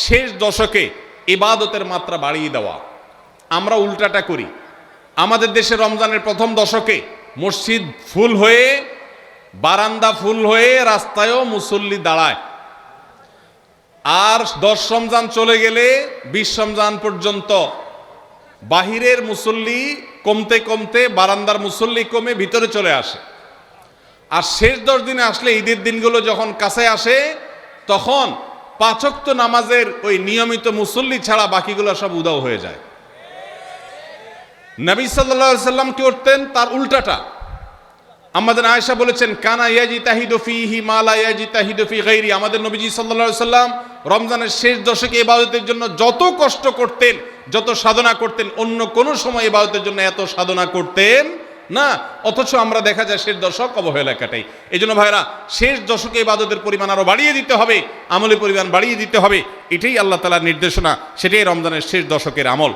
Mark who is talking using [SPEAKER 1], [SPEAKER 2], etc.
[SPEAKER 1] শেষ দশকে ইবাদতের মাত্রা বাড়িয়ে দেওয়া। আমরা উল্টাটা করি। আমাদের দেশে রমজানের প্রথম দশকে মসজিদ ফুল হয়ে, বারান্দা ফুল হয়ে, রাস্তায়ও মুসল্লি দাঁড়ায়। আর 10 রমজান চলে গেলে 20 রমজান পর্যন্ত বাহিরের মুসল্লি কমতে কমতে বারান্দার মুসল্লি কমে ভিতরে চলে আসে। আর শেষ 10 দিনে আসলে, ঈদের দিনগুলো যখন কাছে আসে, তখন 5 ওয়াক্ত নামাজের ওই নিয়মিত মুসল্লি ছাড়া বাকিগুলো সব উধাও হয়ে যায়। নবী সাল্লাল্লাহু আলাইহি সাল্লাম কি করতেন? তার উল্টাটা। আমাদের আয়েশা বলেছেন, কানা ইয়াজিতাহিদু ফীহি মা লা ইয়াজিতাহিদু ফী গায়রি। আমাদের নবীজি সাল্লাল্লাহু আলাইহি সাল্লাম রমজানের শেষ দশকে ইবাদতের জন্য যত কষ্ট করতেন, যত সাধনা করতেন, অন্য কোন সময় ইবাদতের জন্য এত সাধনা করতেন না। অথচ আমরা দেখা যায় শেষ দশক অবহেলা কাটাই। এই জন্য ভাইরা, শেষ দশকে ইবাদতের পরিমাণ আরো বাড়িয়ে দিতে হবে, আমলের পরিমাণ বাড়িয়ে দিতে হবে। এটাই আল্লাহ তাআলার নির্দেশনা, সেটাই রমজানের শেষ দশকের আমল।